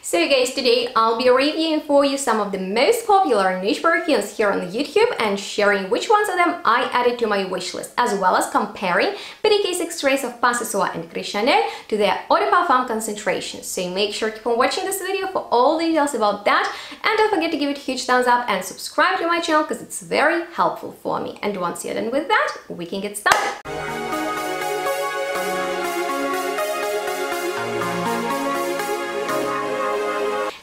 So guys, today I'll be reviewing for you some of the most popular niche perfumes here on YouTube and sharing which ones of them I added to my wish list, as well as comparing petit case extraits of Passé Soir and Gris Chanel to their eau de parfum concentrations. So make sure to keep on watching this video for all the details about that, and don't forget to give it a huge thumbs up and subscribe to my channel because it's very helpful for me. And once you're done with that, we can get started.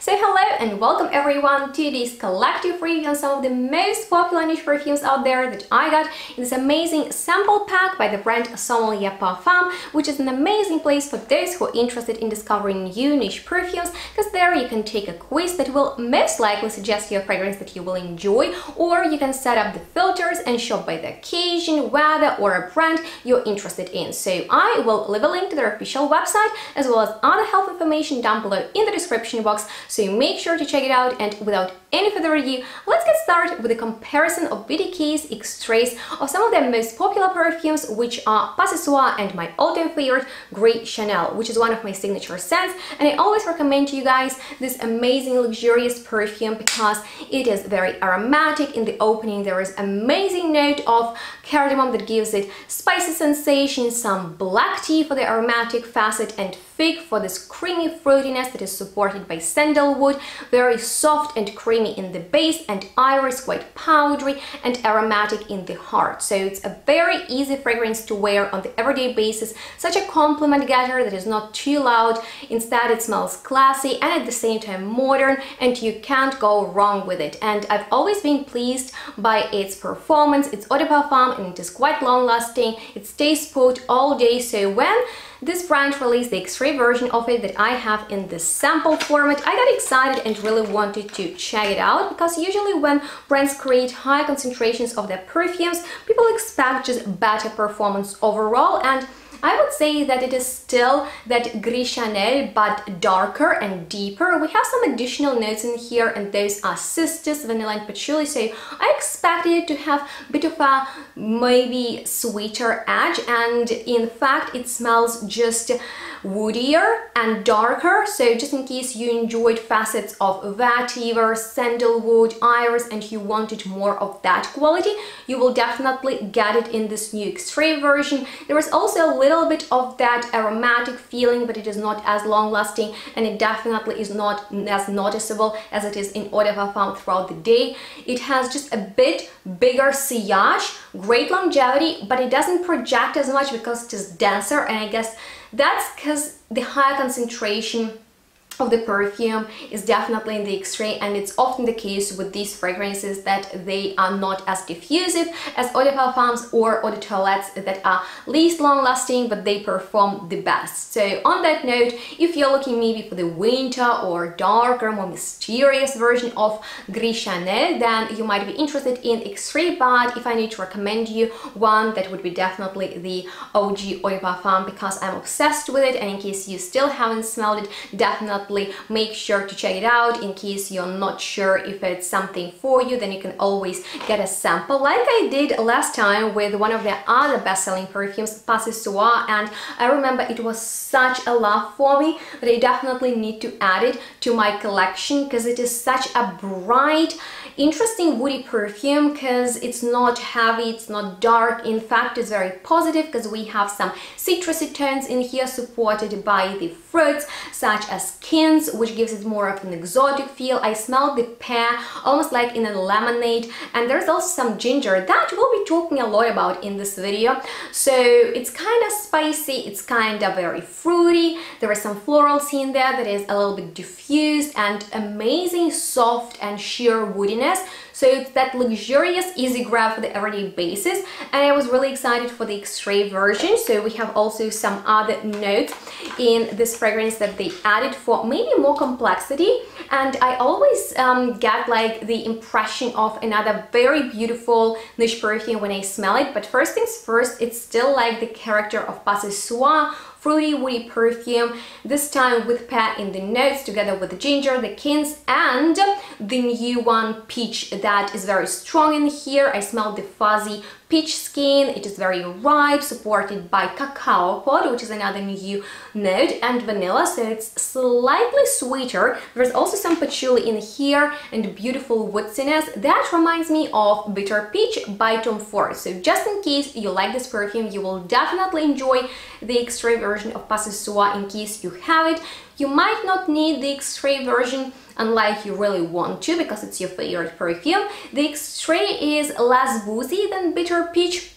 So hello and welcome everyone to this collective review on some of the most popular niche perfumes out there that I got in this amazing sample pack by the brand Sommelier du Parfum, which is an amazing place for those who are interested in discovering new niche perfumes, because there you can take a quiz that will most likely suggest you a fragrance that you will enjoy, or you can set up the filters and shop by the occasion, weather, or a brand you're interested in. So I will leave a link to their official website as well as other health information down below in the description box, so make sure to check it out. And without any further ado, let's get started with a comparison of beauty case extraits of some of their most popular perfumes, which are Passé Soir and my all-time favorite Gris Chanel, which is one of my signature scents. And I always recommend to you guys this amazing luxurious perfume because it is very aromatic. In the opening there is amazing note of cardamom that gives it spicy sensation, some black tea for the aromatic facet, and fig for this creamy fruitiness that is supported by sandalwood, very soft and creamy in the base, and iris quite powdery and aromatic in the heart. So it's a very easy fragrance to wear on the everyday basis, such a compliment getter that is not too loud. Instead it smells classy and at the same time modern, and you can't go wrong with it. And I've always been pleased by its performance. It's eau de parfum and it is quite long lasting. It stays put all day. So when this brand released the X-ray version of it that I have in the sample format, I got excited and really wanted to check it out, because usually when brands create high concentrations of their perfumes, people expect just better performance overall, and I would say that it is still that Gris Chanel, but darker and deeper. We have some additional notes in here, and those are cistus, vanilla and patchouli, so I expected it to have a bit of a maybe sweeter edge, and in fact it smells just woodier and darker. So just in case you enjoyed facets of vetiver, sandalwood, iris, and you wanted more of that quality, you will definitely get it in this new X-ray version. There is also a little bit of that aromatic feeling, but it is not as long lasting, and it definitely is not as noticeable as it is in eau de parfum throughout the day. It has just a bit bigger sillage, great longevity, but it doesn't project as much because it is denser, and I guess that's because the higher concentration of the perfume is definitely in the X-ray, and it's often the case with these fragrances that they are not as diffusive as eau de parfums or eau de toilettes that are least long lasting, but they perform the best. So on that note, if you're looking maybe for the winter or darker, more mysterious version of Gris Chanel, then you might be interested in X-ray. But if I need to recommend you one, that would be definitely the OG eau de parfum, because I'm obsessed with it. And in case you still haven't smelled it, definitely make sure to check it out. In case you're not sure if it's something for you, then you can always get a sample, like I did last time with one of the other best-selling perfumes, Passé Soir, and I remember it was such a love for me that I definitely need to add it to my collection, because it is such a bright, interesting woody perfume, because it's not heavy, it's not dark. In fact, it's very positive because we have some citrusy tones in here supported by the fruits such as quince, which gives it more of an exotic feel. I smell the pear almost like in a lemonade, and there's also some ginger that we'll be talking a lot about in this video. So it's kind of spicy, it's kind of very fruity. There is some florals in there that is a little bit diffused, and amazing soft and sheer woodiness. So it's that luxurious easy grab for the everyday basis, and I was really excited for the X-ray version. So we have also some other notes in this fragrance that they added for maybe more complexity, and I always get like the impression of another very beautiful niche perfume when I smell it. But first things first, it's still like the character of Passé Soir fruity woody perfume, this time with pear in the notes together with the ginger, the quince, and the new one, peach, that is very strong in here. I smell the fuzzy peach skin. It is very ripe, supported by cacao pod, which is another new note, and vanilla, so it's slightly sweeter. There's also some patchouli in here and beautiful woodiness that reminds me of Bitter Peach by Tom Ford. So just in case you like this perfume, you will definitely enjoy the extrait version of Pas Ce Soir in case you have it. You might not need the extrait version unless you really want to, because it's your favorite perfume. The extrait is less boozy than Bitter Peach,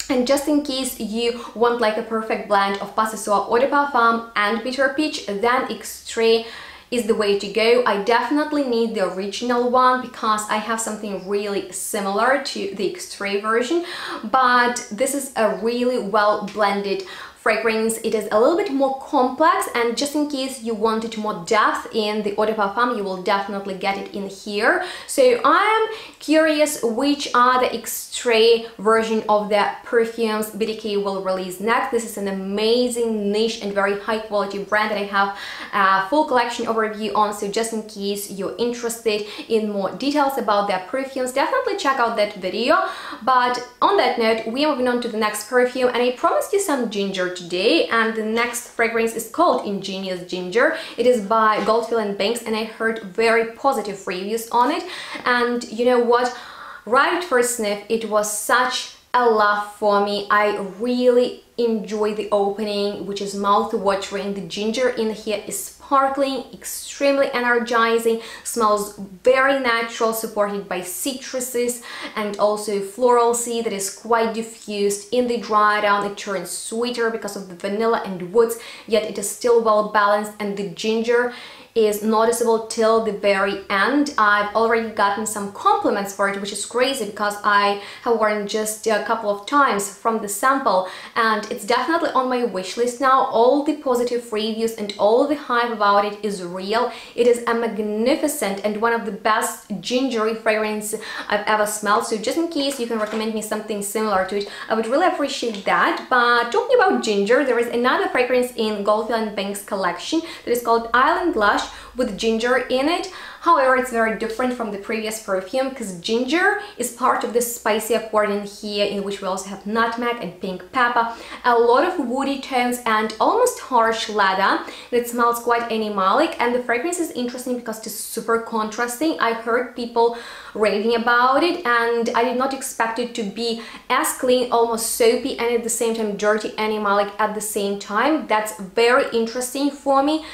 and just in case you want like a perfect blend of Pas Ce Soir Eau de Parfum and Bitter Peach, then extrait is the way to go. I definitely need the original one because I have something really similar to the extrait version, but this is a really well blended fragrance. It is a little bit more complex, and just in case you wanted more depth in the eau de parfum, you will definitely get it in here. So I am curious which are the extrait version of the perfumes BDK will release next. This is an amazing niche and very high quality brand that I have a full collection overview on, so just in case you're interested in more details about their perfumes, definitely check out that video. But on that note, we are moving on to the next perfume, and I promised you some ginger today, and the next fragrance is called Ingenious Ginger. It is by Goldfield & Banks, and I heard very positive reviews on it, and you know what, right at first sniff it was such a love for me. I really enjoy the opening, which is mouth-watering. The ginger in here is sparkling, extremely energizing, smells very natural, supported by citruses and also floralcy that is quite diffused. In the dry down, it turns sweeter because of the vanilla and woods, yet it is still well balanced, and the ginger is noticeable till the very end. I've already gotten some compliments for it, which is crazy because I have worn just a couple of times from the sample, and it's definitely on my wish list now. All the positive reviews and all the hype about it is real. It is a magnificent and one of the best gingery fragrance I've ever smelled, so just in case you can recommend me something similar to it, I would really appreciate that. But talking about ginger, there is another fragrance in Goldfield & Banks collection that is called Island Lush with ginger in it. However, it's very different from the previous perfume because ginger is part of the spicy accord in here, in which we also have nutmeg and pink pepper, a lot of woody tones and almost harsh leather that smells quite animalic. And the fragrance is interesting because it's super contrasting. I heard people raving about it, and I did not expect it to be as clean, almost soapy, and at the same time dirty, animalic at the same time. That's very interesting for me.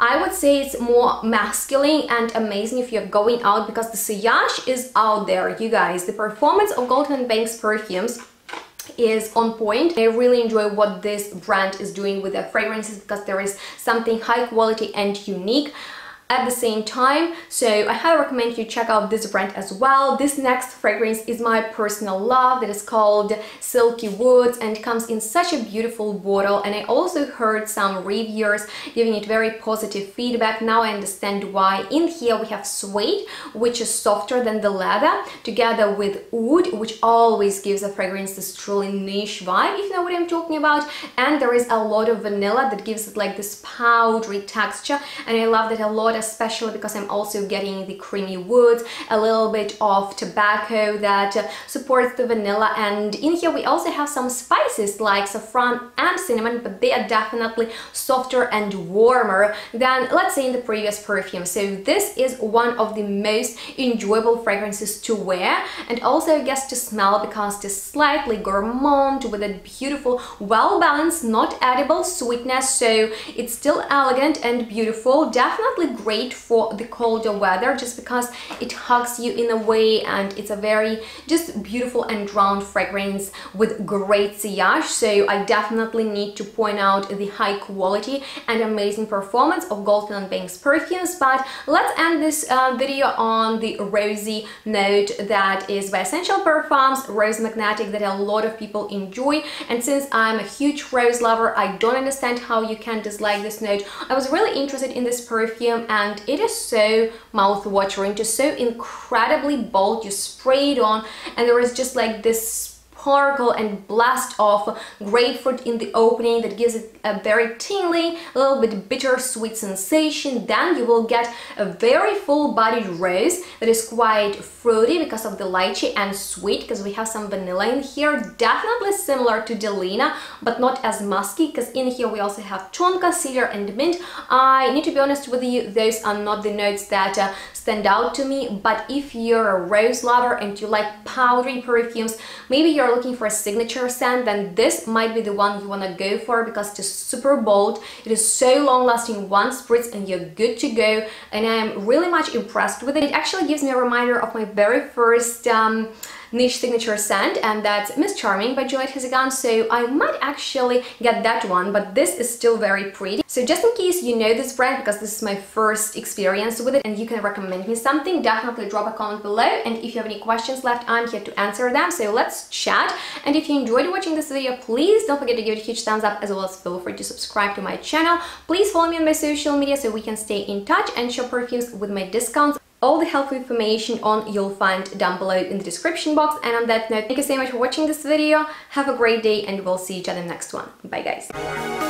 I would say it's more masculine and amazing if you're going out, because the sillage is out there, you guys. The performance of Goldfield & Banks perfumes is on point. I really enjoy what this brand is doing with their fragrances because there is something high quality and unique at the same time, so I highly recommend you check out this brand as well. This next fragrance is my personal love, that is called Silky Woods, and comes in such a beautiful bottle, and I also heard some reviewers giving it very positive feedback. Now I understand why. In here we have suede, which is softer than the leather, together with oud, which always gives a fragrance this truly niche vibe, if you know what I'm talking about, and there is a lot of vanilla that gives it like this powdery texture, and I love that a lot, especially because I'm also getting the creamy woods, a little bit of tobacco that supports the vanilla, and in here we also have some spices like saffron and cinnamon, but they are definitely softer and warmer than, let's say, in the previous perfume. So this is one of the most enjoyable fragrances to wear, and also I guess to smell, because it's slightly gourmand with a beautiful, well-balanced, not edible sweetness, so it's still elegant and beautiful. Definitely great for the colder weather, just because it hugs you in a way, and it's a very just beautiful and round fragrance with great sillage. So I definitely need to point out the high quality and amazing performance of Goldfield & Banks perfumes. But let's end this video on the rosy note that is by Essential Perfumes, Rose Magnetic, that a lot of people enjoy, and since I'm a huge rose lover, I don't understand how you can dislike this note. I was really interested in this perfume, and it is so mouth-watering, just so incredibly bold. You spray it on and there is just like this sparkle and blast of grapefruit in the opening that gives it a very tingly, a little bit bittersweet sensation. Then you will get a very full-bodied rose that is quite fruity because of the lychee and sweet because we have some vanilla in here. Definitely similar to Delina, but not as musky because in here we also have tonka, cedar and mint. I need to be honest with you, those are not the notes that stand out to me, but if you're a rose lover and you like powdery perfumes, maybe you're looking for a signature scent, then this might be the one you want to go for because it is super bold. It is so long lasting, one spritz and you're good to go, and I'm really much impressed with it. It actually gives me a reminder of my very first niche signature scent, and that's Miss Charming by Juliette Hezeghan, so I might actually get that one, but this is still very pretty. So just in case you know this brand, because this is my first experience with it and you can recommend me something, definitely drop a comment below, and if you have any questions left, I'm here to answer them, so let's chat. And if you enjoyed watching this video, please don't forget to give it a huge thumbs up, as well as feel free to subscribe to my channel. Please follow me on my social media so we can stay in touch and shop perfumes with my discounts. All the helpful information on you'll find down below in the description box. And on that note, thank you so much for watching this video. Have a great day and we'll see each other in the next one. Bye guys.